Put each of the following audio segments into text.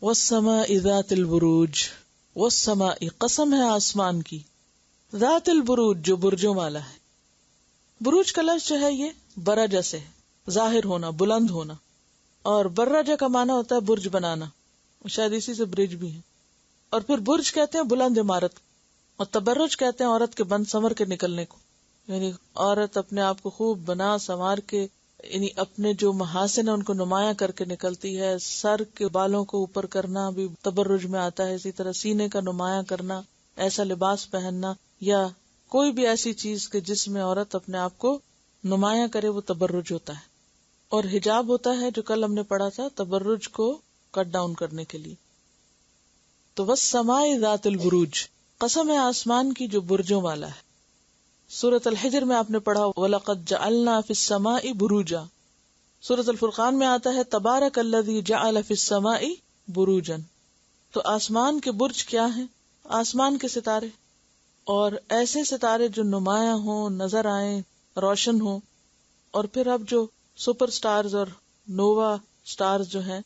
والسماء ذات البروج، والسماء قسم ہے آسمان کی، ذات البروج جو برجوں والا ہے. بروج کا لفظ جو ہے یہ برج سے ہے، ظاہر ہونا، بلند ہونا، اور برج کا معنی ہوتا ہے برج بنانا، شاید اسی سے برج بھی ہے. اور پھر برج کہتے ہیں بلند عمارت، اور تبرج کہتے ہیں عورت کے بند سنور کے نکلنے کو. یعنی عورت اپنے آپ کو خوب بنا سنوار کے، یعنی اپنے جو محاسن ہیں ان کو نمایاں کر کے نکلتی ہے. سر کے بالوں کو اوپر کرنا بھی تبرج میں آتا ہے، اسی طرح سینے کا نمایاں کرنا، ایسا لباس پہننا، یا کوئی بھی ایسی چیز کہ جس میں عورت اپنے آپ کو نمایاں کرے، وہ تبرج ہوتا ہے. اور حجاب ہوتا ہے جو کل ہم نے پڑھا تھا تبرج کو کٹ ڈاؤن کرنے کے لیے. تو والسماء ذات البروج، قسم ہے آسمان کی جو برجوں والا ہے. سورۃ الحجر میں آپ نے پڑھا وَلَقَدْ جَعَلْنَا فِي السَّمَاءِ بُرُوجًا. سورۃ الفرقان میں آتا ہے تبارک الذی جعل فی السماء بروجا. تو آسمان کے برج کیا ہیں؟ آسمان کے ستارے، اور ایسے ستارے جو نمایاں ہوں، نظر آئیں، روشن ہوں. اور پھر اب جو سپر سٹارز اور نووا سٹارز جو ہیں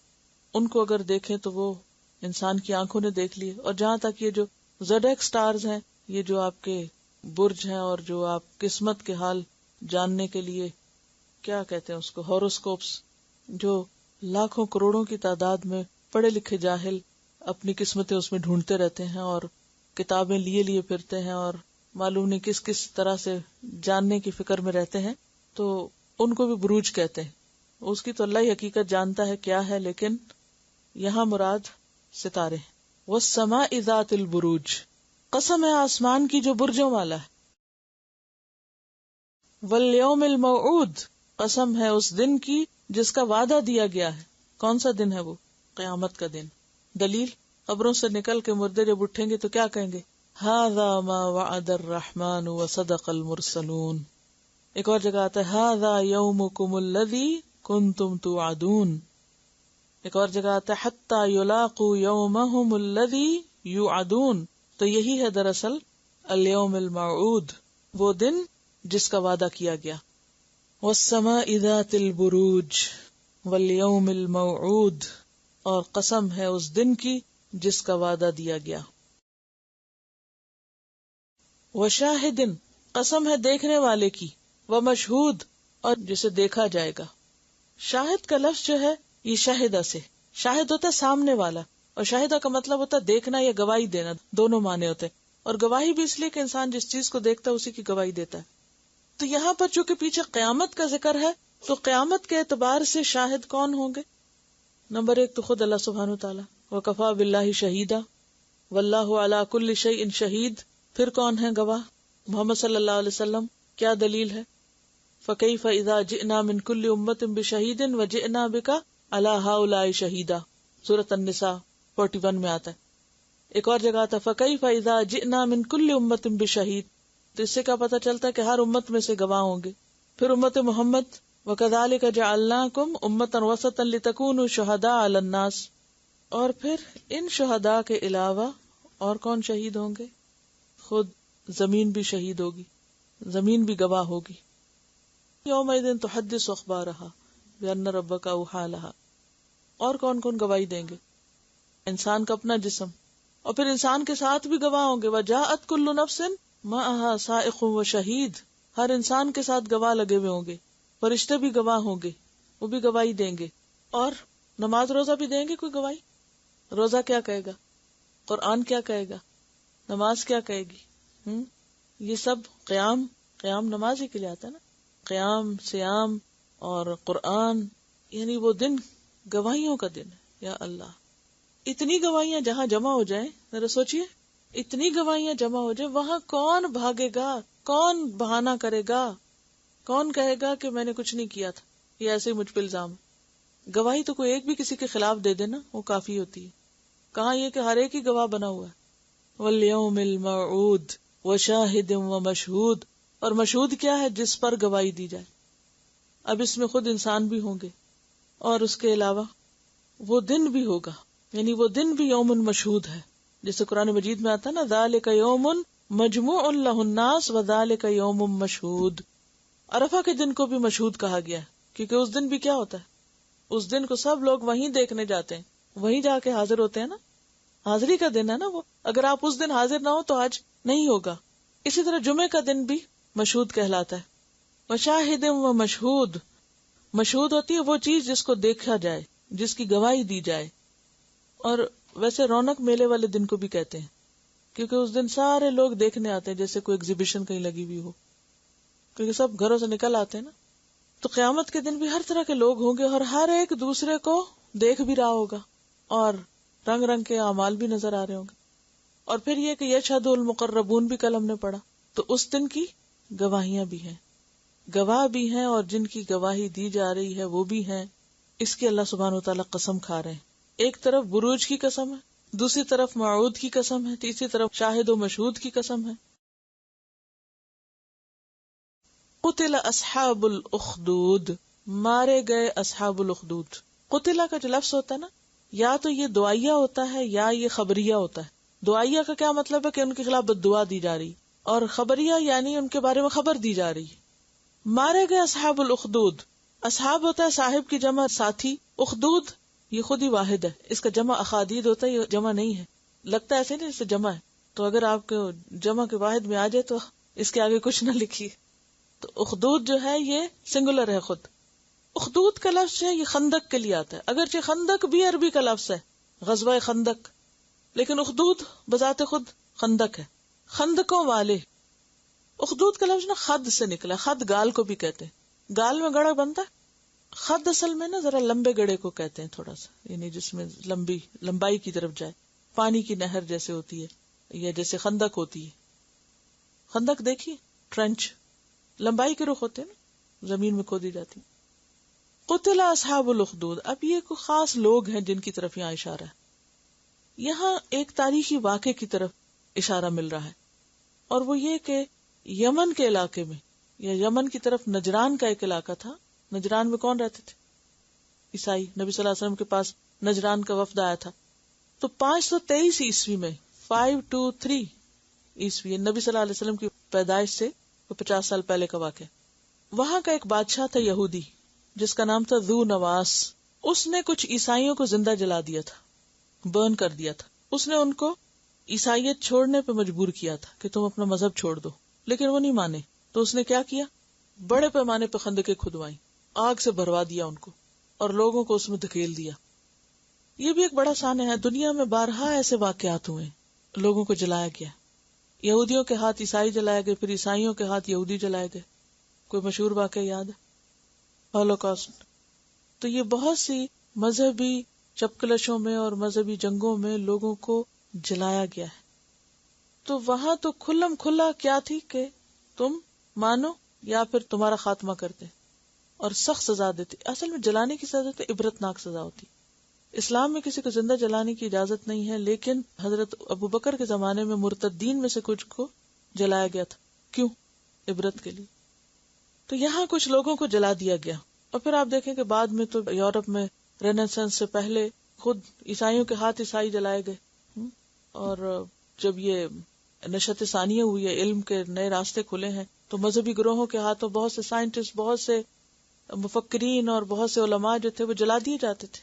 ان کو اگر دیکھیں تو وہ انسان کی آنکھوں نے دیکھ لیے. اور جہاں تک یہ جو زڈیک سٹارز ہیں، یہ جو آپ کے برج ہیں اور جو آپ قسمت کے حال جاننے کے لیے کیا کہتے ہیں اس کو، ہاروسکوپس، جو لاکھوں کروڑوں کی تعداد میں پڑھے لکھے جاہل اپنی قسمتیں اس میں ڈھونڈتے رہتے ہیں اور کتابیں لیے پھرتے ہیں اور معلوم نہیں کس کس طرح سے جاننے کی فکر میں رہتے ہیں. تو ان کو بھی بروج کہتے ہیں. اس کی تو اللہ ہی حقیقت جانتا ہے کیا ہے، لیکن یہاں مراد ستارے. والسماء ذات البروج، قسم ہے آسمان کی جو برجوں والا ہے. والیوم الموعود، قسم ہے اس دن کی جس کا وعدہ دیا گیا ہے. کون سا دن ہے وہ؟ قیامت کا دن. دلیل، قبروں سے نکل کے مردے جب اٹھیں گے تو کیا کہیں گے؟ ھذا ما وعد الرحمن وصدق المرسلون. ایک اور جگہ آتا ہے ھذا یومکم الذی کنتم توعدون. ایک اور جگہ آتا ہے حتی یلاقوا یومہم الذی یوعدون. تو یہی ہے دراصل الیوم الموعود، وہ دن جس کا وعدہ کیا گیا. والسماء ذات البروج والیوم الموعود، اور قسم ہے اس دن کی جس کا وعدہ دیا گیا. وشاہد، قسم ہے دیکھنے والے کی، ومشہود، اور جسے دیکھا جائے گا. شاہد کا لفظ جو ہے یہ شاہدہ سے، شاہد ہوتا ہے سامنے والا، اور شاہدہ کا مطلب ہوتا ہے دیکھنا یا گواہی دینا، دونوں معنی ہوتے ہیں. اور گواہی بھی اس لیے کہ انسان جس چیز کو دیکھتا ہے اسی کی گواہی دیتا ہے. تو یہاں پر چونکہ پیچھے قیامت کا ذکر ہے تو قیامت کے اعتبار سے شاہد کون ہوں گے؟ نمبر 1 تو خود اللہ سبحانہ وتعالی، وکفی باللہ شہیدا واللہ علی کل شیء شہید. پھر کون ہے گواہ؟ محمد صلی اللہ علیہ وسلم. کیا دلیل ہے؟ فکیف اذا جئنا من کل امۃ بشہید وجئنا بک علی ہؤلاء شہیدا. سورۃ النساء 41 میں آتا ہے. ایک اور جگہ آتا ہے فکیف اذا جئنا من کل امۃ بشہید. تو اس سے کیا پتہ چلتا ہے کہ ہر امت میں سے گواہ ہوں گے. پھر امت محمد وَكَذَلِكَ جَعَلْنَاكُمْ أُمَّةً وَسَطًا لِتَكُونُوا شُهَدَاءَ عَلَى النَّاسِ. اور پھر ان شہداء کے علاوہ اور کون شہید ہوں گے؟ خود زمین بھی شہید ہوگی، زمین بھی گواہ ہوگی. يَوْمَئِذٍ تُحَدِّثُ أَخْبَارَهَا بِأَنَّ رَبَّكَ أَوْحَىٰ لَهَا. اور کون کون گواہی دیں گے؟ انسان کا اپنا جسم، اور پھر انسان کے ساتھ بھی گواہ ہوں گے. وَجَاءَتْ كُلُّ نَفْسٍ مَعَهَا سَائِقٌ وَشَهِيدٌ. ہر انسان کے ساتھ گواہ لگے ہوئے ہوں گے، فرشتے بھی گواہ ہوں گے، وہ بھی گواہی دیں گے. اور نماز روزہ بھی دیں گے کوئی گواہی. روزہ کیا کہے گا؟ قرآن کیا کہے گا؟ نماز کیا کہے گی؟ یہ سب قیام نماز ہی کے لیے آتا ہے نا. قیام، سیام اور قرآن، یعنی وہ دن گواہیوں کا دن ہے. یا اللہ، اتنی گواہیاں جہاں جمع ہو جائیں، ذرا سوچئے، اتنی گواہیاں جمع ہو جائیں، وہاں کون بھاگے گا؟ کون بہانہ کرے گا؟ کون کہے گا کہ میں نے کچھ نہیں کیا تھا، یہ ایسے ہی مجھ پہ الزام. گواہی تو کوئی ایک بھی کسی کے خلاف دے دے نا، وہ کافی ہوتی ہے. کہاں یہ کہ ہر ایک ہی گواہ بنا ہوا ہے. والیوم الموعود وشاہد ومشہود. اور مشہود کیا ہے؟ جس پر گواہی دی جائے. اب اس میں خود انسان بھی ہوں گے، اور اس کے علاوہ وہ دن بھی ہوگا، یعنی وہ دن بھی یوم مشہود ہے. جیسے قرآن مجید میں آتا ہے نا ذالک یوم مجموع لہ الناس وذالک یوم مشہود. عرفہ کے دن کو بھی مشہود کہا گیا ہے کیونکہ اس دن بھی کیا ہوتا ہے؟ اس دن کو سب لوگ وہیں دیکھنے جاتے ہیں. وہیں جا کے حاضر ہوتے ہیں نا، حاضری کا دن ہے نا وہ. اگر آپ اس دن حاضر نہ ہو تو آج نہیں ہوگا. اسی طرح جمعے کا دن بھی مشہود کہلاتا ہے. وشاہد و مشہود، مشہود ہوتی ہے وہ چیز جس کو دیکھا جائے، جس کی گواہی دی جائے. اور ویسے رونق میلے والے دن کو بھی کہتے ہیں، کیونکہ اس دن سارے لوگ دیکھنے آتے ہیں، جیسے کوئی ایگزیبیشن کہیں لگی ہوئی ہو، کیونکہ سب گھروں سے نکل آتے ہیں نا. تو قیامت کے دن بھی ہر طرح کے لوگ ہوں گے اور ہر ایک دوسرے کو دیکھ بھی رہا ہوگا اور رنگ رنگ کے اعمال بھی نظر آ رہے ہوں گے. اور پھر یہ کہ یشہد المقربون بھی کل ہم نے پڑھا، تو اس دن کی گواہیاں بھی ہیں، گواہ بھی ہیں، اور جن کی گواہی دی جا رہی ہے وہ بھی ہیں. اس کی اللہ سبحانہ وتعالی قسم کھا رہے ہیں. ایک طرف بروج کی قسم ہے، دوسری طرف موعود کی قسم ہے، تیسری طرف شاہد و مشہود کی قسم ہے. قتل اصحاب الاخدود، مارے گئے اصحاب الاخدود. قتلہ کا جو لفظ ہوتا ہے نا، یا تو یہ دعائیہ ہوتا ہے یا یہ خبریہ ہوتا ہے. دعائیہ کا کیا مطلب ہے کہ ان کے خلاف بد دعا دی جا رہی، اور خبریہ یعنی ان کے بارے میں خبر دی جا رہی. مارے گئے اصحاب الاخدود. اصحاب ہوتا ہے صاحب کی جمع ساتھی، اخدود یہ خود ہی واحد ہے، اس کا جمع اخادید ہوتا ہے، یہ جمع نہیں ہے. لگتا ہے ایسے نہیں جیسے جمع ہے، تو اگر آپ کے جمع کے واحد میں آ جائے تو اس کے آگے کچھ نہ لکھیے. تو اخدود جو ہے یہ سنگولر ہے خود. اخدود کا لفظ جو ہے یہ خندق کے لیے آتا ہے، اگرچہ خندق بھی عربی کا لفظ ہے، غزوہ خندق، لیکن اخدود بذات خود خندق ہے، خندقوں والے. اخدود کا لفظ نا خد سے نکلا، خد گال کو بھی کہتے ہیں، گال میں گڑا بنتا ہے. خد اصل میں نا ذرا لمبے گڑے کو کہتے ہیں، تھوڑا سا یعنی جس میں لمبائی کی طرف جائے، پانی کی نہر جیسے ہوتی ہے یا جیسے خندق ہوتی ہے. خندق دیکھیے، ٹرنچ لمبائی کے رخ ہوتے ہیں نا، زمین میں کھودی جاتی. قتل اصحاب الاخدود. اب یہ کوئی خاص لوگ ہیں جن کی طرف یہاں اشارہ ہے. یہاں ایک تاریخی واقعے کی طرف اشارہ مل رہا ہے، اور وہ یہ کہ یمن کے علاقے میں یا یمن کی طرف نجران کا ایک علاقہ تھا. نجران میں کون رہتے تھے؟ عیسائی. نبی صلی اللہ علیہ وسلم کے پاس نجران کا وفد آیا تھا. تو 523 عیسوی میں 523 عیسوی نبی صلی اللہ علیہ وسلم کی پیدائش سے 50 سال پہلے کا واقعہ. وہاں کا ایک بادشاہ تھا یہودی جس کا نام تھا ذو نواس. اس نے کچھ عیسائیوں کو زندہ جلا دیا تھا، برن کر دیا تھا. اس نے ان کو عیسائیت چھوڑنے پہ مجبور کیا تھا کہ تم اپنا مذہب چھوڑ دو، لیکن وہ نہیں مانے. تو اس نے کیا کیا؟ بڑے پیمانے پہ خندقیں کھدوائی، آگ سے بھروا دیا ان کو اور لوگوں کو اس میں دھکیل دیا. یہ بھی ایک بڑا سانحہ ہے. دنیا میں بارہا ایسے واقعات ہوئے، لوگوں کو جلایا گیا. یہودیوں کے ہاتھ عیسائی جلائے گئے، پھر عیسائیوں کے ہاتھ یہودی جلائے گئے. کوئی مشہور واقعہ یاد ہے؟ ہولوکاسٹ. تو یہ بہت سی مذہبی چپکلشوں میں اور مذہبی جنگوں میں لوگوں کو جلایا گیا ہے. تو وہاں تو کھلم کھلا کیا تھی کہ تم مانو یا پھر تمہارا خاتمہ کرتے، اور سخت سزا دیتے. اصل میں جلانے کی سزا تو عبرتناک سزا ہوتی. اسلام میں کسی کو زندہ جلانے کی اجازت نہیں ہے، لیکن حضرت ابو بکر کے زمانے میں مرتدین میں سے کچھ کو جلایا گیا تھا. کیوں؟ عبرت کے لیے. تو یہاں کچھ لوگوں کو جلا دیا گیا. اور پھر آپ دیکھیں کہ بعد میں تو یورپ میں رینیسانس سے پہلے خود عیسائیوں کے ہاتھ عیسائی جلائے گئے. اور جب یہ نشت ثانیہ ہوئی ہے، علم کے نئے راستے کھلے ہیں، تو مذہبی گروہوں کے ہاتھوں بہت سے سائنٹسٹ، بہت سے مفکرین اور بہت سے علماء جو تھے وہ جلا دیے جاتے تھے.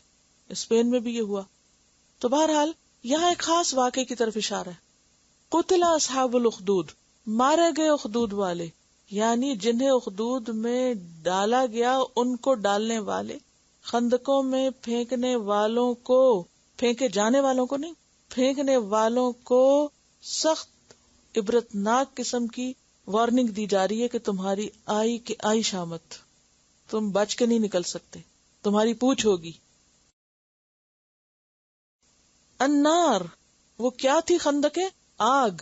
اسپین میں بھی یہ ہوا. تو بہرحال یہاں ایک خاص واقعے کی طرف اشارہ ہے. قتل اصحاب الاخدود، مارے گئے اخدود والے، یعنی جنہیں اخدود میں ڈالا گیا ان کو ڈالنے والے، خندقوں میں پھینکنے والوں کو، پھینکے جانے والوں کو نہیں، پھینکنے والوں کو سخت عبرتناک قسم کی وارننگ دی جا رہی ہے کہ تمہاری آئی کہ آئی شامت، تم بچ کے نہیں نکل سکتے، تمہاری پوچھ ہوگی. النار، وہ کیا تھی خندقیں؟ آگ.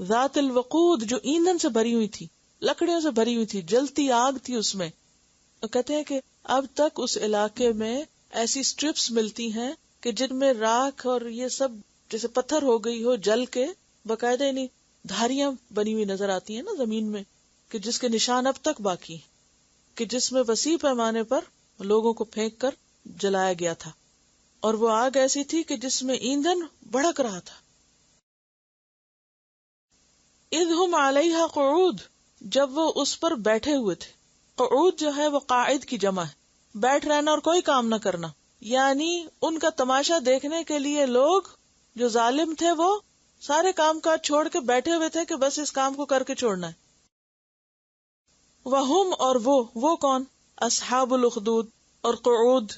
ذات الوقود، جو ایندھن سے بھری ہوئی تھی، لکڑیوں سے بھری ہوئی تھی، جلتی آگ تھی اس میں. کہتے ہیں کہ اب تک اس علاقے میں ایسی سٹرپس ملتی ہیں کہ جن میں راکھ اور یہ سب جیسے پتھر ہو گئی ہو جل کے باقاعدہ نہیں دھاریاں بنی ہوئی نظر آتی ہیں نا زمین میں، کہ جس کے نشان اب تک باقی ہیں، کہ جس میں وسیع پیمانے پر لوگوں کو پھینک کر جلایا گیا تھا. اور وہ آگ ایسی تھی کہ جس میں ایندھن بھڑک رہا تھا. اذ ہم علیہا قعود، جب وہ اس پر بیٹھے ہوئے تھے. قعود جو ہے وہ قاعد کی جمع ہے، بیٹھ رہنا اور کوئی کام نہ کرنا. یعنی ان کا تماشا دیکھنے کے لیے لوگ جو ظالم تھے وہ سارے کام کاج چھوڑ کے بیٹھے ہوئے تھے کہ بس اس کام کو کر کے چھوڑنا ہے. وہم اور وہ کون؟ اصحاب الاخدود اور قعود.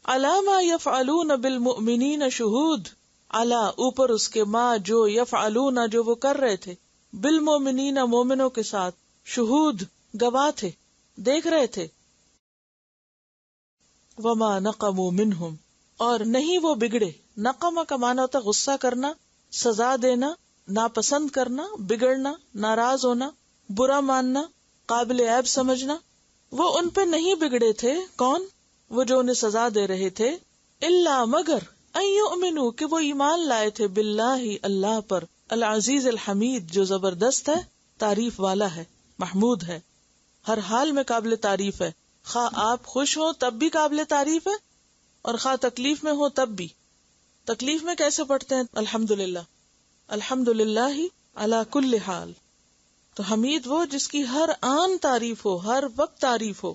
علی ما یفعلون بالمؤمنین شہود، علی اوپر اس کے، ما جو، یفعلون جو وہ کر رہے تھے، بالمؤمنین مومنوں کے ساتھ، شہود گواہ تھے، دیکھ رہے تھے. وما نقموا منہم اور نہیں وہ بگڑے. نقمہ کا معنی ہوتا ہے غصہ کرنا، سزا دینا، ناپسند کرنا، بگڑنا، ناراض ہونا، برا ماننا، قابل عیب سمجھنا. وہ ان پہ نہیں بگڑے تھے. کون؟ وہ جو انہیں سزا دے رہے تھے. الا مگر ان یؤمنوا کہ وہ ایمان لائے تھے، باللہ اللہ پر، العزیز الحمید جو زبردست ہے، تعریف والا ہے، محمود ہے، ہر حال میں قابل تعریف ہے. خواہ آپ خوش ہو تب بھی قابل تعریف ہے، اور خواہ تکلیف میں ہو تب بھی. تکلیف میں کیسے پڑھتے ہیں؟ الحمدللہ، الحمدللہ علی کل حال. تو حمید وہ جس کی ہر آن تعریف ہو، ہر وقت تعریف ہو.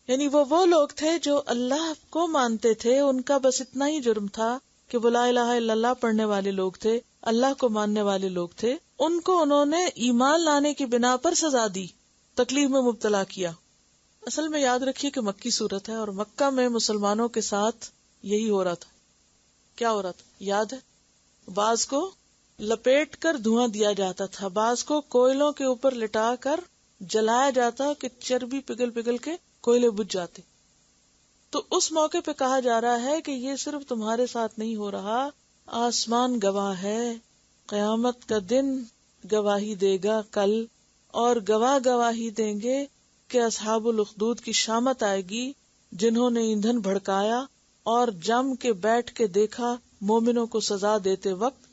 یعنی وہ لوگ تھے جو اللہ کو مانتے تھے، ان کا بس اتنا ہی جرم تھا کہ وہ لا الہ الا اللہ پڑھنے والے لوگ تھے، اللہ کو ماننے والے لوگ تھے. ان کو انہوں نے ایمان لانے کی بنا پر سزا دی، تکلیف میں مبتلا کیا. اصل میں یاد رکھیے کہ مکی صورت ہے، اور مکہ میں مسلمانوں کے ساتھ یہی ہو رہا تھا. کیا ہو رہا تھا یاد ہے؟ بعض کو لپیٹ کر دھواں دیا جاتا تھا، بعض کو کوئلوں کے اوپر لٹا کر جلایا جاتا کہ چربی پگھل پگھل کے کوئلے بجھ جاتے. تو اس موقع پہ کہا جا رہا ہے کہ یہ صرف تمہارے ساتھ نہیں ہو رہا، آسمان گواہ ہے، قیامت کا دن گواہی دے گا کل، اور گواہ گواہی دیں گے کہ اصحاب الاخدود کی شامت آئے گی جنہوں نے ایندھن بھڑکایا اور جم کے بیٹھ کے دیکھا مومنوں کو سزا دیتے وقت.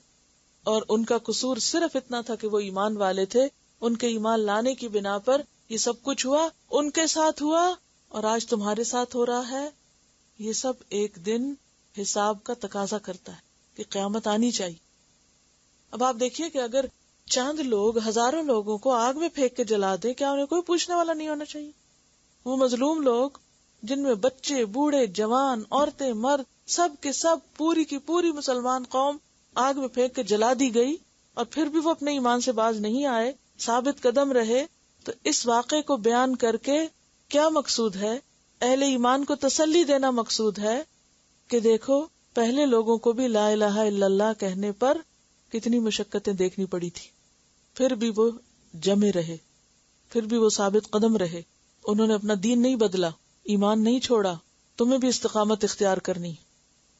اور ان کا قصور صرف اتنا تھا کہ وہ ایمان والے تھے، ان کے ایمان لانے کی بنا پر یہ سب کچھ ہوا، ان کے ساتھ ہوا، اور آج تمہارے ساتھ ہو رہا ہے. یہ سب ایک دن حساب کا تقاضا کرتا ہے کہ قیامت آنی چاہیے. اب آپ دیکھیے کہ اگر چند لوگ ہزاروں لوگوں کو آگ میں پھینک کے جلا دے، کیا انہیں کوئی پوچھنے والا نہیں ہونا چاہیے؟ وہ مظلوم لوگ جن میں بچے، بوڑھے، جوان، عورتیں، مرد، سب کے سب، پوری کی پوری مسلمان قوم آگ میں پھینک کے جلا دی گئی، اور پھر بھی وہ اپنے ایمان سے باز نہیں آئے، ثابت قدم رہے. تو اس واقعے کو بیان کر کے کیا مقصود ہے؟ اہل ایمان کو تسلی دینا مقصود ہے کہ دیکھو پہلے لوگوں کو بھی لا الہ الا اللہ کہنے پر کتنی مشقتیں دیکھنی پڑی تھی، پھر بھی وہ جمے رہے، پھر بھی وہ ثابت قدم رہے. انہوں نے اپنا دین نہیں بدلا، ایمان نہیں چھوڑا. تمہیں بھی استقامت اختیار کرنی.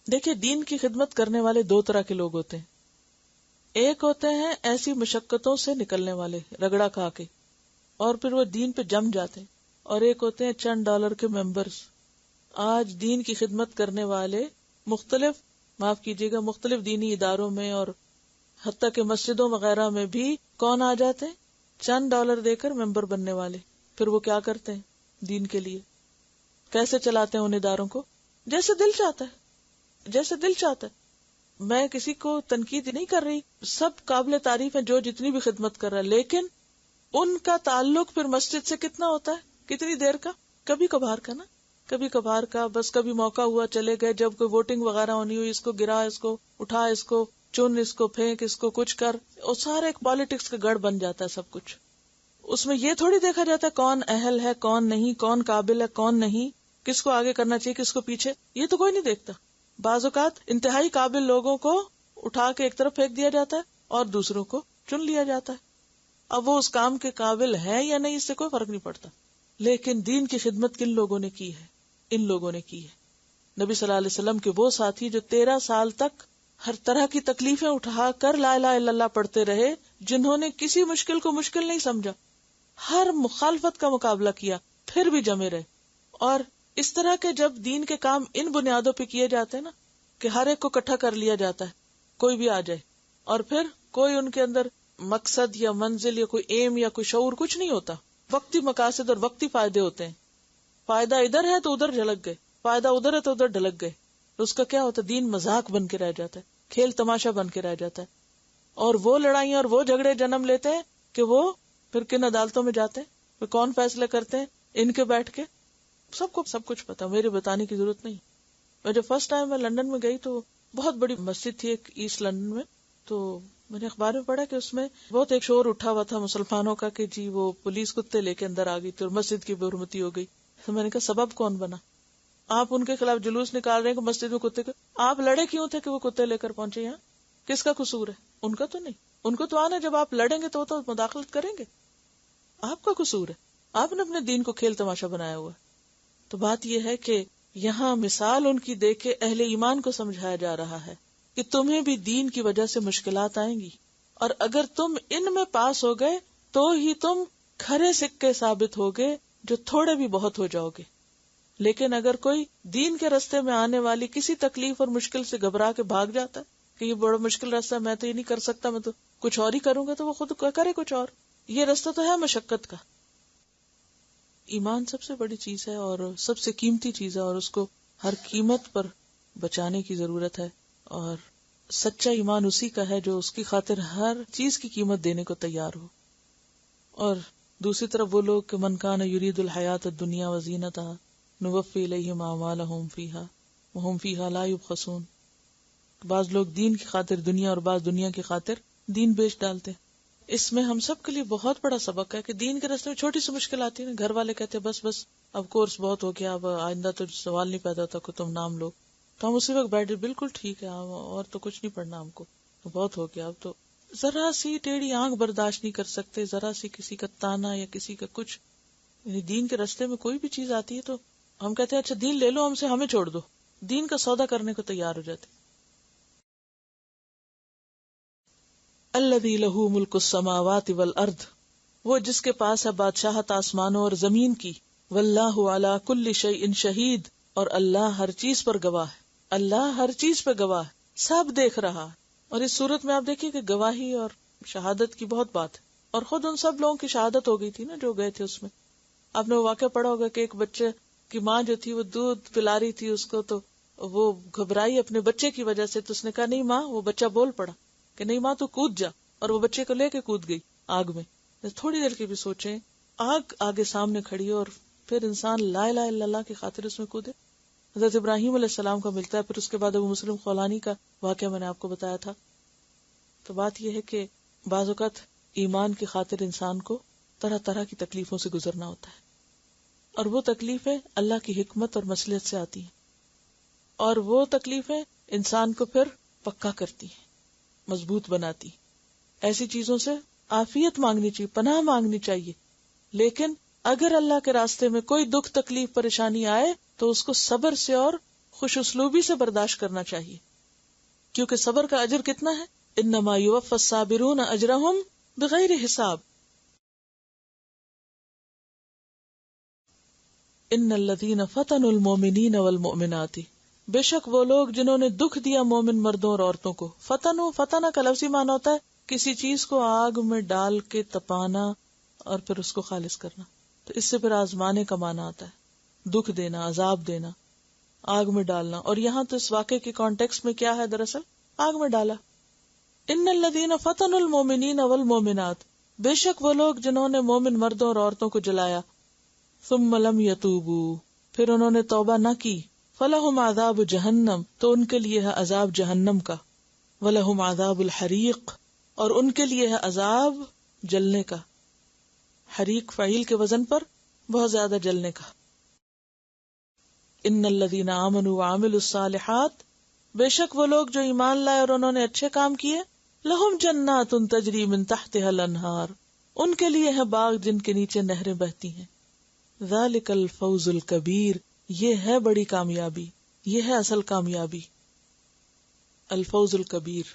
دیکھیں دین کی خدمت کرنے والے دو طرح کے لوگ ہوتے ہیں. ایک ہوتے ہیں ایسی مشقتوں سے نکلنے والے، رگڑا کھا کے، اور پھر وہ دین پہ جم جاتے ہیں. اور ایک ہوتے ہیں چند ڈالر کے ممبرز. آج دین کی خدمت کرنے والے مختلف، معاف کیجیے گا، مختلف دینی اداروں میں اور حتیٰ کہ مسجدوں وغیرہ میں بھی کون آ جاتے ہیں؟ چند ڈالر دے کر ممبر بننے والے. پھر وہ کیا کرتے ہیں دین کے لیے؟ کیسے چلاتے ہیں ان اداروں کو؟ جیسے دل چاہتا ہے، جیسے دل چاہتا ہے. میں کسی کو تنقید نہیں کر رہی، سب قابل تعریف ہیں جو جتنی بھی خدمت کر رہا ہے، لیکن ان کا تعلق پھر مسجد سے کتنا ہوتا ہے؟ کتنی دیر کا؟ کبھی کبھار کا نا، کبھی کبھار کا. بس کبھی موقع ہوا چلے گئے، جب کوئی ووٹنگ وغیرہ ہونی ہوئی، اس کو گرا، اس کو اٹھا، اس کو چن، اس کو پھینک، اس کو کچھ کر، اور سارا ایک پالیٹکس کا گڑھ بن جاتا ہے سب کچھ. اس میں یہ تھوڑی دیکھا جاتا ہے کون اہل ہے، کون نہیں، کون قابل ہے، کون نہیں، کس کو آگے کرنا چاہیے، کس کو پیچھے. یہ تو کوئی نہیں دیکھتا. بعض اوقات انتہائی قابل لوگوں کو اٹھا کے ایک طرف پھینک دیا جاتا ہے اور دوسروں کو چن لیا جاتا ہے. اب وہ اس کام کے قابل ہے یا نہیں، اس سے کوئی فرق نہیں پڑتا. لیکن دین کی خدمت کن لوگوں نے کی ہے؟ ان لوگوں نے کی ہے. نبی صلی اللہ علیہ وسلم کے وہ ساتھی جو 13 سال تک ہر طرح کی تکلیفیں اٹھا کر لا الہ الا اللہ پڑھتے رہے، جنہوں نے کسی مشکل کو مشکل نہیں سمجھا، ہر مخالفت کا مقابلہ کیا، پھر بھی جمے رہے. اور اس طرح کے جب دین کے کام ان بنیادوں پہ کیے جاتے ہیں نا، کہ ہر ایک کو اکٹھا کر لیا جاتا ہے، کوئی بھی آ جائے، اور پھر کوئی ان کے اندر مقصد یا منزل یا کوئی ایم یا کوئی شعور کچھ نہیں ہوتا. وقتی مقاصد اور وقتی فائدے ہوتے ہیں. فائدہ ادھر ہے تو ادھر جھلک گئے، فائدہ ادھر ہے تو ادھر ڈھلک گئے. تو اس کا کیا ہوتا ہے؟ دین مذاق بن کے رہ جاتا ہے، کھیل تماشا بن کے رہ جاتا ہے. اور وہ لڑائیاں اور وہ جھگڑے جنم لیتے ہیں کہ وہ پھر کن عدالتوں میں جاتے ہیں، پھر کون فیصلے کرتے ہیں، ان کے بیٹھ کے. سب کو سب کچھ پتا، میرے بتانے کی ضرورت نہیں. میں جب فرسٹ ٹائم میں لندن میں گئی تو بہت بڑی مسجد تھی ایک ایسٹ لندن میں، تو میں نے اخبار میں پڑھا کہ اس میں بہت ایک شور اٹھا ہوا تھا مسلمانوں کا کہ جی وہ پولیس کتے لے کے اندر آ گئی تھی اور مسجد کی بے حرمتی ہو گئی. تو میں نے کہا سبب کون بنا؟ آپ ان کے خلاف جلوس نکال رہے ہیں کہ مسجد میں کتے، آپ لڑے کیوں تھے کہ وہ کتے لے کر پہنچے یہاں؟ کس کا قصور ہے؟ ان کا تو نہیں. ان کو تو آنا، جب آپ لڑیں گے تو وہ تو مداخلت کریں گے. آپ کا قصور ہے، آپ نے اپنے دین کو کھیل تماشا بنایا ہوا ہے. تو بات یہ ہے کہ یہاں مثال ان کی دیکھ کے اہل ایمان کو سمجھایا جا رہا ہے کہ تمہیں بھی دین کی وجہ سے مشکلات آئیں گی، اور اگر تم ان میں پاس ہو گئے تو ہی تم کھرے سکے ثابت ہوگے جو تھوڑے بھی بہت ہو جاؤ گے. لیکن اگر کوئی دین کے راستے میں آنے والی کسی تکلیف اور مشکل سے گھبرا کے بھاگ جاتا ہے کہ یہ بڑا مشکل راستہ، میں تو یہ نہیں کر سکتا، میں تو کچھ اور ہی کروں گا، تو وہ خود کرے کچھ اور. یہ راستہ تو ہے مشقت کا. ایمان سب سے بڑی چیز ہے اور سب سے قیمتی چیز ہے، اور اس کو ہر قیمت پر بچانے کی ضرورت ہے. اور سچا ایمان اسی کا ہے جو اس کی خاطر ہر چیز کی قیمت دینے کو تیار ہو. اور دوسری طرف وہ لوگ کہ من کان یرید الحیات الدنیا وزینتہا نوفی الیہم اعمالہم فیہا وہم فیہا لا یبخسون. بعض لوگ دین کی خاطر دنیا اور بعض دنیا کی خاطر دین بیچ ڈالتے. اس میں ہم سب کے لیے بہت بڑا سبق ہے کہ دین کے راستے میں چھوٹی سی مشکل آتی ہے نا، گھر والے کہتے ہیں بس اب کورس بہت ہو گیا، اب آئندہ تو سوال نہیں پیدا ہوتا کہ تم نام لو، تو ہم اسی وقت بیٹھے بالکل ٹھیک ہے اور تو کچھ نہیں پڑھنا ہم کو، بہت ہو گیا. اب تو ذرا سی ٹیڑھی آنکھ برداشت نہیں کر سکتے، ذرا سی کسی کا تانا یا کسی کا کچھ. یعنی دین کے راستے میں کوئی بھی چیز آتی ہے تو ہم کہتے ہیں اچھا دین لے لو ہم سے، ہمیں چھوڑ دو. دین کا سودا کرنے کو تیار ہو جاتے. الذی لہ ملک السماوات والارض، وہ جس کے پاس ہے بادشاہت آسمانوں اور زمین کی. واللہ علی کل شیء شہید، اور اللہ ہر چیز پر گواہ ہے. اللہ ہر چیز پہ گواہ ہے، سب دیکھ رہا. اور اس صورت میں آپ دیکھیں کہ گواہی اور شہادت کی بہت بات ہے. اور خود ان سب لوگوں کی شہادت ہو گئی تھی نا جو گئے تھے. اس میں آپ نے وہ واقعہ پڑھا ہوگا کہ ایک بچے کی ماں جو تھی وہ دودھ پلا رہی تھی اس کو، تو وہ گھبرائی اپنے بچے کی وجہ سے، تو اس نے کہا نہیں ماں، وہ بچہ بول پڑا کہ نہیں ماں تو کود جا، اور وہ بچے کو لے کے کود گئی آگ میں. تھوڑی دیر کی بھی سوچیں، آگ آگے سامنے کھڑی اور پھر انسان لا الہ الا اللہ کی خاطر اس میں کودے. حضرت ابراہیم علیہ السلام کا ملتا ہے. پھر اس کے بعد ابو مسلم خولانی کا واقعہ میں نے آپ کو بتایا تھا. تو بات یہ ہے کہ بعض اوقات ایمان کی خاطر انسان کو طرح طرح کی تکلیفوں سے گزرنا ہوتا ہے، اور وہ تکلیفیں اللہ کی حکمت اور مصلحت سے آتی ہیں، اور وہ تکلیفیں انسان کو پھر پکا کرتی ہیں، مضبوط بناتی. ایسی چیزوں سے عافیت مانگنی چاہیے، پناہ مانگنی چاہیے. لیکن اگر اللہ کے راستے میں کوئی دکھ تکلیف پریشانی آئے تو اس کو صبر سے اور خوش اسلوبی سے برداشت کرنا چاہیے، کیونکہ صبر کا اجر کتنا ہے؟ انما یوفی الصابرون اجرہم بغیر حساب. ان الذین فتنوا المؤمنین والمؤمنات، بے شک وہ لوگ جنہوں نے دکھ دیا مومن مردوں اور عورتوں کو. فتنہ کا لفظی معنی ہوتا ہے کسی چیز کو آگ میں ڈال کے تپانا اور پھر اس کو خالص کرنا. تو اس سے پھر آزمانے کا معنی آتا ہے، دکھ دینا، عذاب دینا، آگ میں ڈالنا. اور یہاں تو اس واقعے کے کانٹیکسٹ میں کیا ہے؟ دراصل آگ میں ڈالا. ان الذین فتنوا المؤمنین والمؤمنات، بے شک وہ لوگ جنہوں نے مومن مردوں اور عورتوں کو جلایا. ثم لم یتوبوا، پھر انہوں نے توبہ نہ کی. فلہم عذاب جہنم، تو ان کے لیے ہے عذاب جہنم کا. ولہم عذاب الحریق، اور ان کے لیے ہے عذاب جلنے کا. حریق فعیل کے وزن پر بہت زیادہ جلنے کا. ان الذین آمنوا وعملوا الصالحات، بے شک وہ لوگ جو ایمان لائے اور انہوں نے اچھے کام کیے. لہم جنات تجری من تحتها الانہار، ان کے لیے ہے باغ جن کے نیچے نہریں بہتی ہیں. ذالک الفوز الکبیر، یہ ہے بڑی کامیابی، یہ ہے اصل کامیابی. الفوز الکبیر.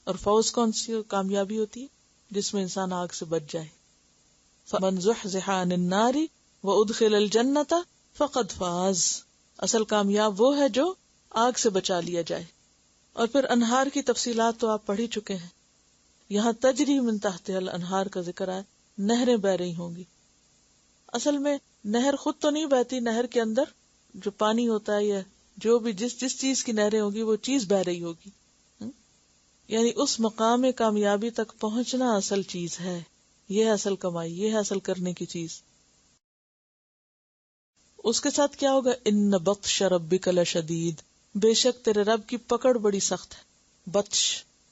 اور فوز کون سی کامیابی ہوتی ہے؟ جس میں انسان آگ سے بچ جائے. فمن زحزح عن النار وادخل الجنۃ فقد فاز، اصل کامیاب وہ ہے جو آگ سے بچا لیا جائے. اور پھر انہار کی تفصیلات تو آپ پڑھ ہی چکے ہیں. یہاں تجری من تحتها الانہار کا ذکر ہے، نہریں بہ رہی ہوں گی. اصل میں نہر خود تو نہیں بہتی، نہر کے اندر جو پانی ہوتا ہے یا جو بھی جس چیز کی نہریں ہوگی وہ چیز بہ رہی ہوگی. یعنی اس مقام کامیابی تک پہنچنا اصل چیز ہے، یہ ہے اصل کمائی، یہ ہے اصل کرنے کی چیز. اس کے ساتھ کیا ہوگا؟ ان بطش ربک لشدید، بے شک تیرے رب کی پکڑ بڑی سخت ہے. بطش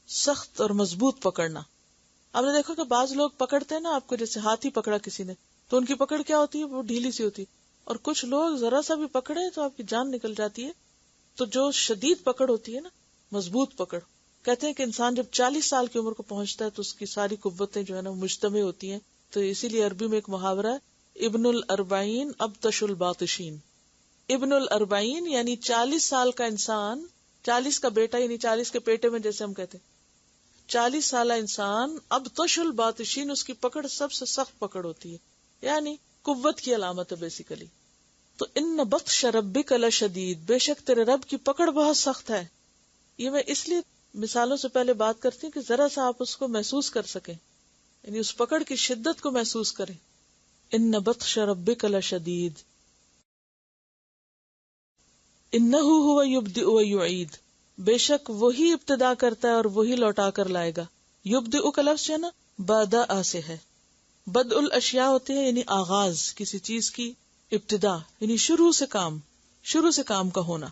سخت اور مضبوط پکڑنا. آپ نے دیکھا کہ بعض لوگ پکڑتے ہیں نا آپ کو، جیسے ہاتھی پکڑا کسی نے تو ان کی پکڑ کیا ہوتی ہے، وہ ڈھیلی سی ہوتی ہے، اور کچھ لوگ ذرا سا بھی پکڑے تو آپ کی جان نکل جاتی ہے. تو جو شدید پکڑ ہوتی ہے نا، مضبوط پکڑ، کہتے ہیں کہ انسان جب 40 سال کی عمر کو پہنچتا ہے تو اس کی ساری قوتیں جو ہے نا مجتمع ہوتی ہیں. تو اسی لیے عربی میں ایک محاورہ ہے، ابن الاربعین ابطش الباطشین. ابن الاربعین یعنی 40 سال کا انسان، 40 کا بیٹا یعنی 40 کے پیٹے میں جیسے ہم کہتے ہیں، 40 سالہ انسان ابطش الباطشین، اس کی پکڑ سب سے سخت پکڑ ہوتی ہے، یعنی قوت کی علامت ہے بیسیکلی. تو ان بطش ربک لشدید، بے شک تیرے رب کی پکڑ بہت سخت ہے. یہ میں اس لیے مثالوں سے پہلے بات کرتی ہوں کہ ذرا سا آپ اس کو محسوس کر سکیں، یعنی اس پکڑ کی شدت کو محسوس کریں. ان بطش ربک لشدید انہ هو یبدئ ویعید، بے شک وہی ابتدا کرتا ہے اور وہی لوٹا کر لائے گا. یبدئ کا لفظ ہے نا بدأ سے ہے. بدء الاشیاء ہوتے ہیں یعنی آغاز کسی چیز کی، ابتدا یعنی شروع سے کام کا ہونا.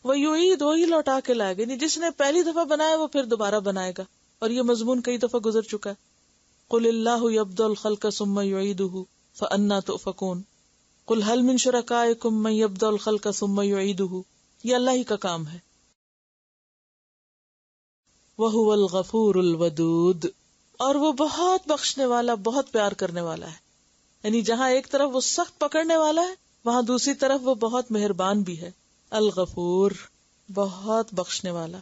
ویعید وہی لوٹا کے لائے گا، یعنی جس نے پہلی دفعہ بنایا وہ پھر دوبارہ بنائے گا. اور یہ مضمون کئی دفعہ گزر چکا ہے. قل اللہ یبدأ الخلق ثم یعیدہ فأنی تؤفکون. قل هل من شرکائکم من یبدأ الخلق ثم یعیدہ، یہ اللہ ہی کا کام ہے. وہو الغفور الودود، اور وہ بہت بخشنے والا، بہت پیار کرنے والا ہے. یعنی جہاں ایک طرف وہ سخت پکڑنے والا ہے، وہاں دوسری طرف وہ بہت مہربان بھی ہے. الغفور بہت بخشنے والا،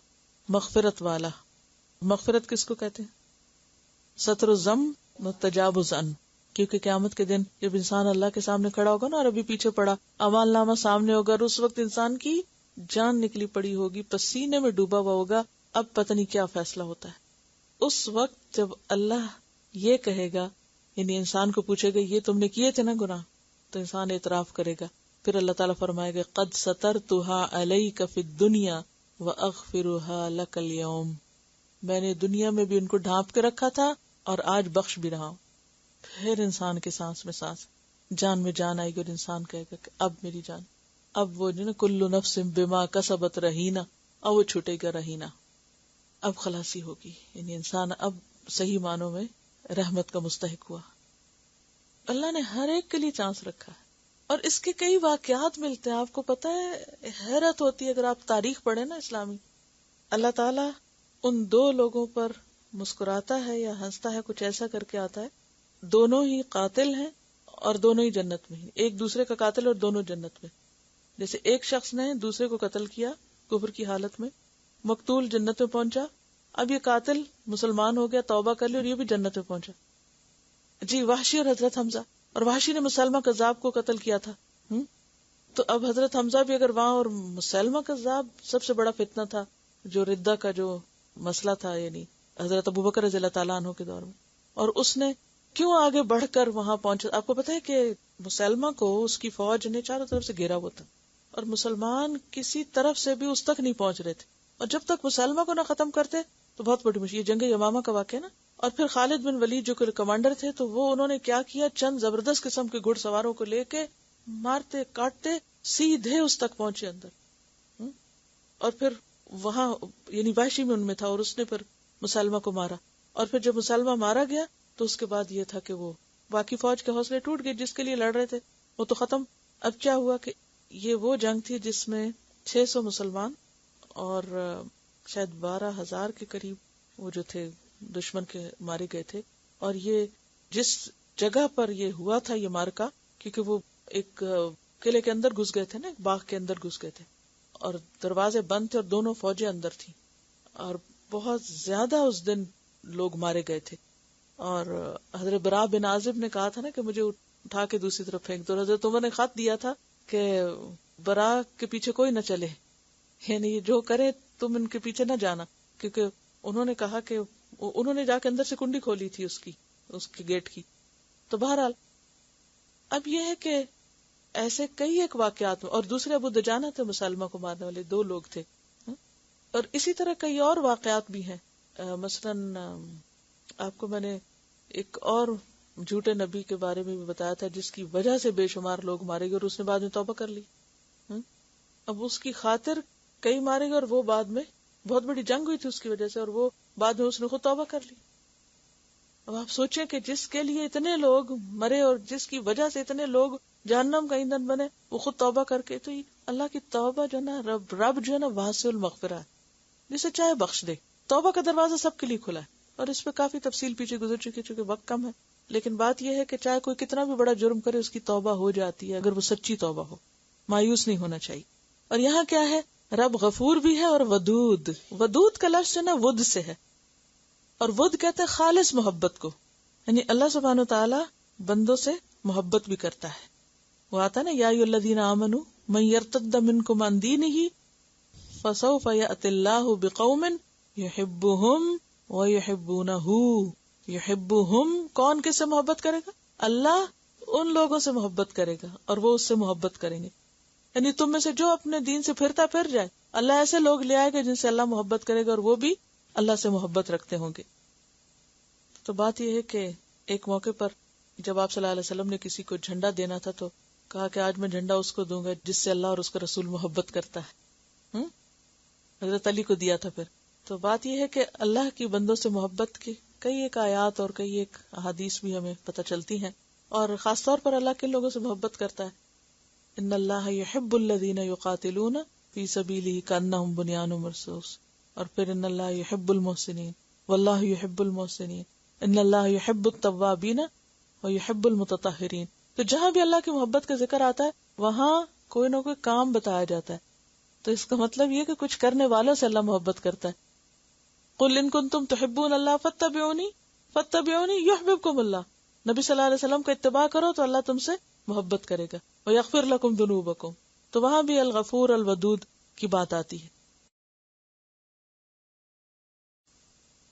مغفرت والا. مغفرت کس کو کہتے ہیں؟ ستر الذنب و تجاوز عن. کیونکہ قیامت کے دن جب انسان اللہ کے سامنے کھڑا ہوگا نا، اور ابھی پیچھے پڑا اعمال نامہ سامنے ہوگا، اور اس وقت انسان کی جان نکلی پڑی ہوگی، پسینے میں ڈوبا ہوا ہوگا، اب پتہ نہیں کیا فیصلہ ہوتا ہے. اس وقت جب اللہ یہ کہے گا، یعنی انسان کو پوچھے گا یہ تم نے کیے تھے نا گناہ، تو انسان اعتراف کرے گا. پھر اللہ تعالیٰ فرمائے گا قد سترتها علیک فی الدنیا واغفرها لک اليوم، میں نے دنیا میں بھی ان کو ڈھانپ کے رکھا تھا اور آج بخش بھی رہا ہوں. پھر انسان کے سانس میں سانس، جان میں جان آئے گی، اور انسان کہے گا کہ اب میری جان، اب وہ جو نا کل نفس بما کسبت رہینہ، اب وہ چھوٹے گا رہینہ، اب خلاصی ہوگی. یعنی انسان اب صحیح معنوں میں رحمت کا مستحق ہوا. اللہ نے ہر ایک کے لیے چانس رکھا ہے، اور اس کے کئی واقعات ملتے ہیں. آپ کو پتہ ہے، حیرت ہوتی ہے اگر آپ تاریخ پڑھیں نا اسلامی. اللہ تعالیٰ ان دو لوگوں پر مسکراتا ہے یا ہنستا ہے، کچھ ایسا کر کے آتا ہے. دونوں ہی قاتل ہیں اور دونوں ہی جنت میں ہیں، ایک دوسرے کا قاتل اور دونوں جنت میں. جیسے ایک شخص نے دوسرے کو قتل کیا کفر کی حالت میں، مقتول جنت میں پہنچا. اب یہ قاتل مسلمان ہو گیا، توبہ کر لی، اور یہ بھی جنت میں پہنچا. جی وحشی اور حضرت حمزہ، اور وحشی نے مسلمہ کذاب کو قتل کیا تھا. تو اب حضرت حمزہ بھی اگر وہاں، اور مسلمہ کذاب سب سے بڑا فتنہ تھا، جو ردہ کا جو مسئلہ تھا، یعنی حضرت ابوبکر رضی اللہ تعالیٰ عنہ کے دور میں. اور اس نے کیوں آگے بڑھ کر وہاں پہنچا؟ آپ کو پتا ہے کہ مسلمہ کو اس کی فوج نے چاروں طرف سے گھیرا ہوا تھا، اور مسلمان کسی طرف سے بھی اس تک نہیں پہنچ رہے تھے. اور جب تک مسلمہ کو نہ ختم کرتے تو بہت بڑی مشکل. جنگ یمامہ کا واقعہ نا. اور پھر خالد بن ولید جو کمانڈر تھے، تو وہ انہوں نے کیا کیا، چند زبردست قسم کے گھڑ سواروں کو لے کے مارتے کاٹتے سیدھے اس تک پہنچے اندر. اور پھر وہاں یعنی وحشی میں ان میں تھا، اور اس نے پھر مسلمہ کو مارا. اور پھر جب مسلمہ مارا گیا تو اس کے بعد یہ تھا کہ وہ باقی فوج کے حوصلے ٹوٹ گئے، جس کے لیے لڑ رہے تھے وہ تو ختم. اب کیا ہوا کہ یہ وہ جنگ تھی جس میں 600 مسلمان اور شاید 12,000 کے قریب وہ جو تھے دشمن کے مارے گئے تھے. اور یہ جس جگہ پر یہ ہوا تھا یہ مارکا، کیونکہ وہ ایک قلعے کے اندر گھس گئے تھے نا، ایک باغ کے اندر گھس گئے تھے، اور دروازے بند تھے، اور دونوں فوجیں اندر تھیں، اور بہت زیادہ اس دن لوگ مارے گئے تھے. اور حضرت برا بن عازب نے کہا تھا نا کہ مجھے اٹھا کے دوسری طرف پھینک دو. حضرت عمر نے خط دیا تھا کہ برا کے پیچھے کوئی نہ چلے، یعنی جو کرے تم ان کے پیچھے نہ جانا، کیونکہ انہوں نے کہا کہ انہوں نے جا کے اندر سے کنڈی کھولی تھی اس کی گیٹ کی. تو بہرحال اب یہ ہے کہ ایسے کئی ایک واقعات میں، اور دوسرے ابو دجانہ تھے مسلمہ کو مارنے والے، 2 لوگ تھے. اور اسی طرح کئی اور واقعات بھی ہیں. مثلاً آپ کو میں نے ایک اور جھوٹے نبی کے بارے میں بھی بتایا تھا، جس کی وجہ سے بے شمار لوگ مارے گئے، اور اس نے بعد میں توبہ کر لی. اب اس کی خاطر کئی مارے گئے اور وہ بعد میں بہت بڑی جنگ ہوئی تھی اس کی وجہ سے، اور وہ بعد میں اس نے خود توبہ کر لی. اب آپ سوچیں کہ جس کے لیے اتنے لوگ مرے اور جس کی وجہ سے اتنے لوگ جہنم کا ایندھن بنے، وہ خود توبہ کر کے. تو اللہ کی توبہ جو ہے نا، رب جو ہے نا واسع المغفرہ ہے، جسے چاہے بخش دے. توبہ کا دروازہ سب کے لیے کھلا ہے، اور اس پہ کافی تفصیل پیچھے گزر چکی چونکہ وقت کم ہے. لیکن بات یہ ہے کہ چاہے کوئی کتنا بھی بڑا جرم کرے، اس کی توبہ ہو جاتی ہے اگر وہ سچی توبہ ہو. مایوس نہیں ہونا چاہیے. اور یہاں کیا ہے، رب غفور بھی ہے اور ودود. ودود کا لفظ جو نا ود سے ہے، اور ود کہتے ہیں خالص محبت کو. یعنی اللہ سبحانہ وتعالی بندوں سے محبت بھی کرتا ہے. وہ آتا ہے نا، یا ایھا الذین آمنوا من یرتد منکم عن دینہ فسوف یأتی اللہ بقوم یحبهم ویحبونہ. یحبهم، کون کس سے محبت کرے گا؟ اللہ ان لوگوں سے محبت کرے گا اور وہ اس سے محبت کریں گے. یعنی تم میں سے جو اپنے دین سے پھرتا پھر جائے، اللہ ایسے لوگ لے آئے گا جن سے اللہ محبت کرے گا اور وہ بھی اللہ سے محبت رکھتے ہوں گے. تو بات یہ ہے کہ ایک موقع پر جب آپ صلی اللہ علیہ وسلم نے کسی کو جھنڈا دینا تھا تو کہا کہ آج میں جھنڈا اس کو دوں گا جس سے اللہ اور اس کا رسول محبت کرتا ہے. حضرت علی کو دیا تھا. پھر تو بات یہ ہے کہ اللہ کی بندوں سے محبت کی کئی ایک آیات اور کئی ایک احادیث بھی ہمیں پتہ چلتی ہیں، اور خاص طور پر اللہ کن لوگوں سے محبت کرتا ہے. ان اللہ یحب الذین یقاتلون فی سبیلہ کأنہم بنیان مرصوص. اور پھر ان اللہ یحب المحسنین واللہ یحب المحسنین، ان اللہ یحب التوابین ویحب المتطہرین. تو جہاں بھی اللہ کی محبت کا ذکر آتا ہے وہاں کوئی نہ کوئی کام بتایا جاتا ہے. تو اس کا مطلب یہ کہ کچھ کرنے والوں سے اللہ محبت کرتا ہے. قل ان کنتم تحبون اللہ فاتبعونی یحببکم اللہ. نبی صلی اللہ علیہ وسلم کا اتباع کرو تو اللہ تم سے محبت کرے گا. ویغفر لکم ذنوبکم. تو وہاں بھی الغفور الودود کی بات آتی ہے.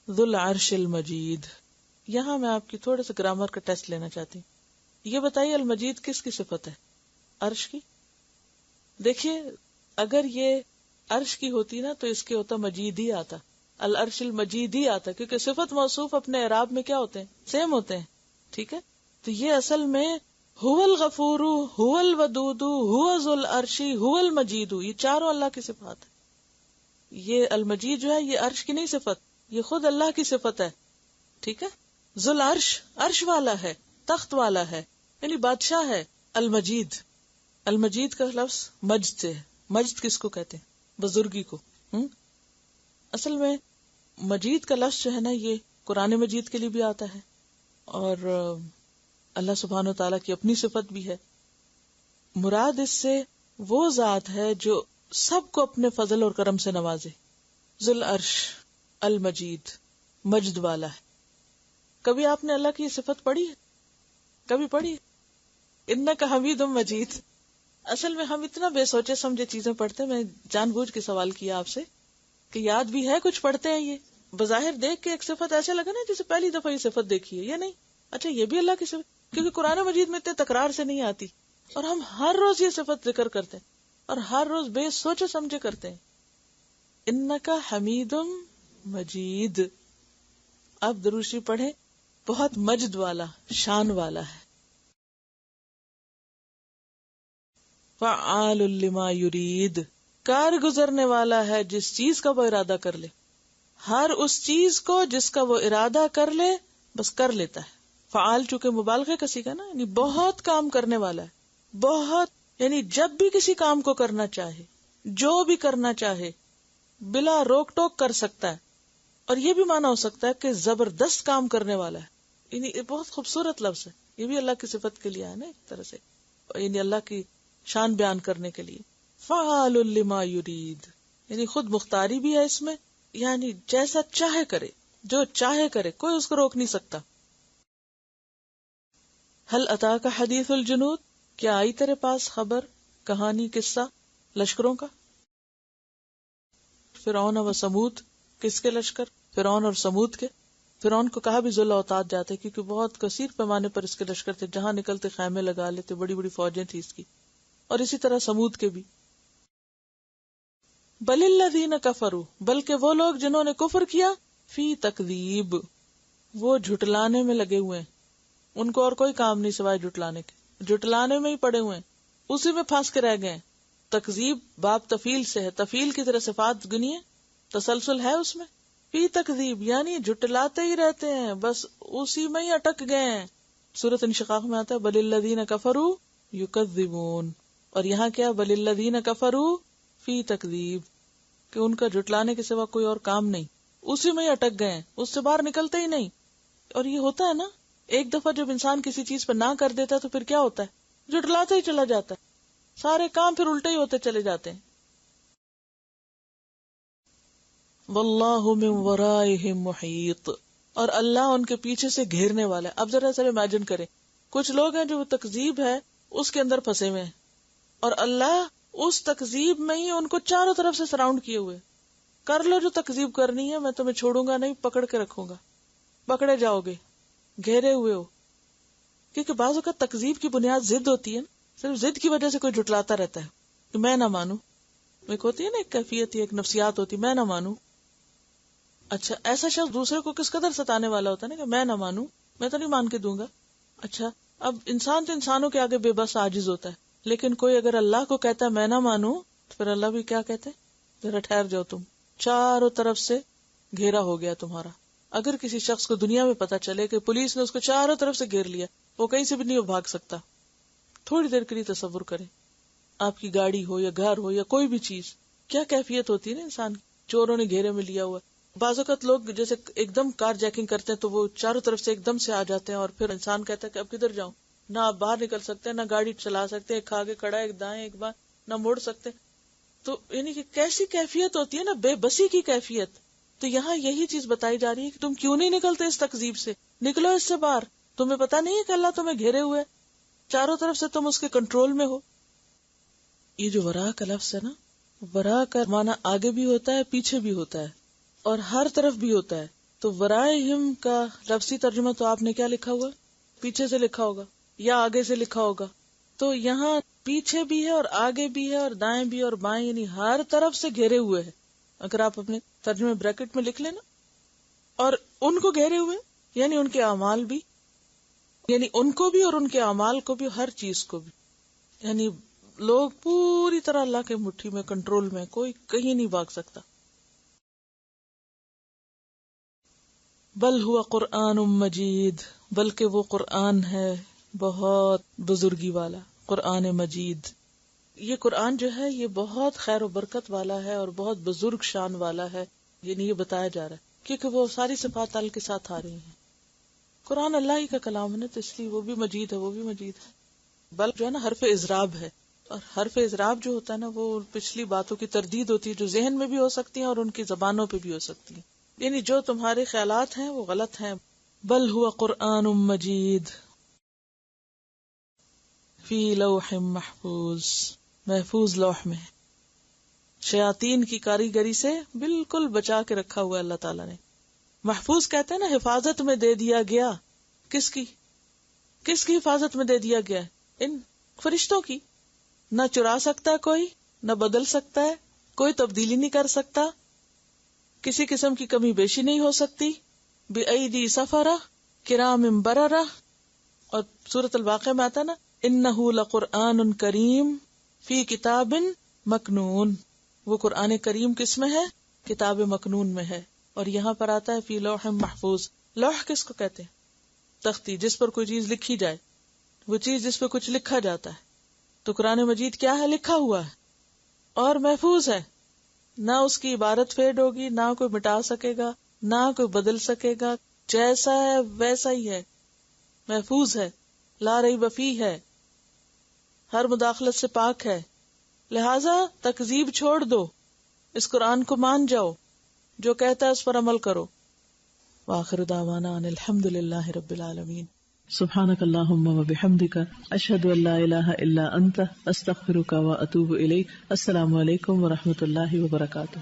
ذو العرش المجید. یہاں میں آپ کی تھوڑے سے گرامر کا ٹیسٹ لینا چاہتی ہوں. یہ بتائیے المجید کس کی صفت ہے؟ عرش کی. دیکھیے اگر یہ عرش کی ہوتی نا تو اس کے ہوتا مجید ہی آتا، العرش المجید ہی آتا، کیونکہ صفت موصوف اپنے اعراب میں کیا ہوتے ہیں؟ سیم ہوتے ہیں. ٹھیک ہے، تو یہ اصل میں هو الغفور، هو الودود، هو ذو العرش، هو المجید، یہ چاروں اللہ کی صفات ہے. یہ المجید جو ہے یہ عرش کی نہیں صفت، یہ خود اللہ کی صفت ہے. ٹھیک ہے، ذو العرش عرش والا ہے، تخت والا ہے، یعنی بادشاہ ہے. المجید، المجید کا لفظ مجد سے ہے. مجد کس کو کہتے ہیں؟ بزرگی کو. اصل میں مجید کا لفظ جو ہے نا یہ قرآن مجید کے لیے بھی آتا ہے اور اللہ سبحانہ وتعالیٰ کی اپنی صفت بھی ہے. مراد اس سے وہ ذات ہے جو سب کو اپنے فضل اور کرم سے نوازے. ذو العرش المجید، مجد والا ہے. کبھی آپ نے اللہ کی یہ صفت پڑھی ہے؟ کبھی پڑھی؟ انک حمید مجید. اصل میں ہم اتنا بے سوچے سمجھے چیزیں پڑھتے ہیں. میں جان بوجھ کے سوال کیا آپ سے کہ یاد بھی ہے کچھ پڑھتے ہیں. یہ بظاہر دیکھ کے ایک صفت ایسے لگا نا جیسے پہلی دفعہ یہ صفت دیکھی ہے. یہ نہیں، اچھا یہ بھی اللہ کی صفت، کیونکہ قرآن مجید میں اتنے تکرار سے نہیں آتی اور ہم ہر روز یہ صفت ذکر کرتے ہیں اور ہر روز بے سوچے سمجھے کرتے ہیں. انک حمید مجید. آپ درود شریف پڑھیں، بہت مجد والا، شان والا ہے. فعال لما یرید، کار گزرنے والا ہے جس چیز کا وہ ارادہ کر لے. ہر اس چیز کو جس کا وہ ارادہ کر لے بس کر لیتا ہے. فعال چونکہ مبالغے کا سیکھا نا، یعنی بہت کام کرنے والا ہے. بہت یعنی جب بھی کسی کام کو کرنا چاہے، جو بھی کرنا چاہے، بلا روک ٹوک کر سکتا ہے. اور یہ بھی مانا ہو سکتا ہے کہ زبردست کام کرنے والا ہے. یعنی بہت خوبصورت لفظ ہے. یہ بھی اللہ کی صفت کے لیے ہے نا ایک طرح سے، یعنی اللہ کی شان بیان کرنے کے لیے. فعال لما یرید، یعنی خود مختاری بھی ہے اس میں، یعنی جیسا چاہے کرے، جو چاہے کرے، کوئی اس کو روک نہیں سکتا. هل اتاک حدیث الجنود، کیا آئی تیرے پاس خبر، کہانی، قصہ لشکروں کا؟ فرعون و سمود، کس کے لشکر؟ فرعون اور سمود کے. فرعون کو کہا بھی ذو الاوتاد جاتے کیونکہ بہت کثیر پیمانے پر اس کے لشکر تھے، جہاں نکلتے خیمے لگا لیتے، بڑی بڑی فوجیں تھی اس کی. اور اسی طرح سمود کے بھی. بل الذین کفروا، بلکہ وہ لوگ جنہوں نے کفر کیا، فی تکذیب، وہ جھٹلانے میں لگے ہوئے ہیں. ان کو اور کوئی کام نہیں سوائے جھٹلانے کے، جھٹلانے میں ہی پڑے ہوئے ہیں، اسی میں پھنس کے رہ گئے. تکذیب باب تفیل سے ہے، تفیل کی طرح صفات گنی ہے، تسلسل ہے اس میں. فی تکذیب یعنی جھٹلاتے ہی رہتے ہیں، بس اسی میں ہی اٹک گئے ہیں. سورۃ انشقاق میں آتا ہے بل الذین کفروا یکذبون، اور یہاں کیا بل الذین کفروا فی تکذیب، کہ ان کا جھٹلانے کے سوا کوئی اور کام نہیں، اسی میں ہی اٹک گئے ہیں، اس سے باہر نکلتے ہی نہیں. اور یہ ہوتا ہے نا، ایک دفعہ جب انسان کسی چیز پر نہ کر دیتا ہے تو پھر کیا ہوتا ہے، جھٹلاتا ہی چلا جاتا ہے، سارے کام پھر الٹے ہی ہوتے چلے جاتے ہیں. واللہ من ورائہم محیط، اور اللہ ان کے پیچھے سے گھیرنے والا ہے. اب ذرا سر امیجن کریں، کچھ لوگ ہیں جو تکذیب ہے اس کے اندر پھنسے ہوئے ہیں، اور اللہ اس تکذیب میں ہی ان کو چاروں طرف سے سراؤنڈ کیے ہوئے. کر لو جو تکذیب کرنی ہے، میں تمہیں چھوڑوں گا نہیں، پکڑ کے رکھوں گا. پکڑے جاؤ گے، گھیرے ہوئے ہو. کیونکہ بعض اوقات تکذیب کی بنیاد ضد ہوتی ہے، صرف ضد کی وجہ سے کوئی جھٹلاتا رہتا ہے کہ میں نہ مانوں. ایک ہوتی ہے نا، ایک کیفیت، ایک نفسیات ہوتی، میں نہ مانوں. اچھا، ایسا شخص دوسرے کو کس قدر ستانے والا ہوتا ہے نا کہ میں نہ مانوں، میں تو نہیں مان کے دوں گا. اچھا، اب انسان تو انسانوں کے آگے بے بس عاجز ہوتا ہے، لیکن کوئی اگر اللہ کو کہتا ہے میں نہ مانوں، تو پھر اللہ بھی کیا کہتے ہیں، ذرا ٹھہر جاؤ، تم چاروں طرف سے گھیرا ہو گیا تمہارا. اگر کسی شخص کو دنیا میں پتا چلے کہ پولیس نے اس کو چاروں طرف سے گھیر لیا، وہ کہیں سے بھی نہیں بھاگ سکتا. تھوڑی دیر کے لیے تصور کریں، آپ کی گاڑی ہو یا گھر ہو یا کوئی بھی چیز، کیا کیفیت ہوتی ہے نا انسان کی. چوروں نے گھیرے میں لیا ہوا. بعض اوقات لوگ جیسے ایک دم کار جیکنگ کرتے ہیں تو وہ چاروں طرف سے ایک دم سے آ جاتے ہیں، اور پھر انسان کہتا ہے کہ اب کدھر جاؤں، نہ آپ باہر نکل سکتے، نہ گاڑی چلا سکتے، ایک آگے کھڑا ہے، ایک دائیں، ایک بائیں، نہ موڑ سکتے. تو یعنی کہ کیسی کیفیت ہوتی ہے نا، بے بسی کی کیفیت. تو یہاں یہی چیز بتائی جا رہی ہے کہ تم کیوں نہیں نکلتے اس تکذیب سے، نکلو اس سے باہر. تمہیں پتا نہیں ہے کہ اللہ تمہیں گھیرے ہوئے، چاروں طرف سے تم اس کے کنٹرول میں ہو. یہ جو ورا کا لفظ ہے نا، ورا کا معنی آگے بھی ہوتا ہے، پیچھے بھی ہوتا ہے، اور ہر طرف بھی ہوتا ہے. تو ورائہم کا لفظی ترجمہ تو آپ نے کیا لکھا ہوا، پیچھے سے لکھا ہوگا یا آگے سے لکھا ہوگا. تو یہاں پیچھے بھی ہے اور آگے بھی ہے اور دائیں بھی اور بائیں، یعنی ہر طرف سے گھیرے ہوئے ہے. اگر آپ اپنے ترجمے بریکٹ میں لکھ لینا، اور ان کو گھیرے ہوئے یعنی ان کے اعمال بھی، یعنی ان کو بھی اور ان کے اعمال کو بھی، ہر چیز کو بھی. یعنی لوگ پوری طرح اللہ کے مٹھی میں، کنٹرول میں، کوئی کہیں نہیں بھاگ سکتا. بل ہوا قرآن مجید، بلکہ وہ قرآن ہے بہت بزرگی والا، قرآن مجید. یہ قرآن جو ہے یہ بہت خیر و برکت والا ہے اور بہت بزرگ شان والا ہے. یعنی یہ بتایا جا رہا ہے کیونکہ وہ ساری صفات اللہ کے ساتھ آ رہی ہیں. قرآن اللہ ہی کا کلام ہے نا، تو اس لیے وہ بھی مجید ہے، وہ بھی مجید ہے. بل جو ہے نا حرف اضراب ہے، اور حرف اضراب جو ہوتا ہے نا وہ پچھلی باتوں کی تردید ہوتی ہے جو ذہن میں بھی ہو سکتی ہیں اور ان کی زبانوں پہ بھی ہو سکتی ہیں. یعنی جو تمہارے خیالات ہیں وہ غلط ہیں. بل ہوا قرآن مجید فی لوح محفوظ، محفوظ لوح میں، شیاطین کی کاریگری سے بالکل بچا کے رکھا ہوا اللہ تعالیٰ نے. محفوظ کہتے ہیں نا، حفاظت میں دے دیا گیا. کس کی حفاظت میں دے دیا گیا؟ ان فرشتوں کی. نہ چرا سکتا کوئی، نہ بدل سکتا ہے، کوئی تبدیلی نہیں کر سکتا، کسی قسم کی کمی بیشی نہیں ہو سکتی. بِأَيْدِي سَفَرَةٍ كِرَامٍ بَرَرَةٍ، اور سورۃ الواقعہ میں آتا نا إِنَّهُ لَقُرْآنٌ كَرِيمٌ فِي كِتَابٍ مَكْنُونٍ. وہ قرآن کریم کس میں ہے؟ کتاب مکنون میں ہے. اور یہاں پر آتا ہے فی لوح محفوظ. لوح کس کو کہتے ہیں؟ تختی، جس پر کوئی چیز لکھی جائے، وہ چیز جس پہ کچھ لکھا جاتا ہے. تو قرآن مجید کیا ہے؟ لکھا ہوا ہے اور محفوظ ہے. نہ اس کی عبارت فیڈ ہوگی، نہ کوئی مٹا سکے گا، نہ کوئی بدل سکے گا. جیسا ہے ویسا ہی ہے، محفوظ ہے، لا ریب فیہ ہے، ہر مداخلت سے پاک ہے. لہذا تکذیب چھوڑ دو، اس قرآن کو مان جاؤ، جو کہتا ہے اس پر عمل کرو. وآخر دعوانا ان الحمد للہ رب العالمین. سبحانک اللہم و بحمدک، اشہد ان لا الہ الا انت، استغفرک و اتوب الیک. السلام علیکم و رحمۃ اللہ وبرکاتہ.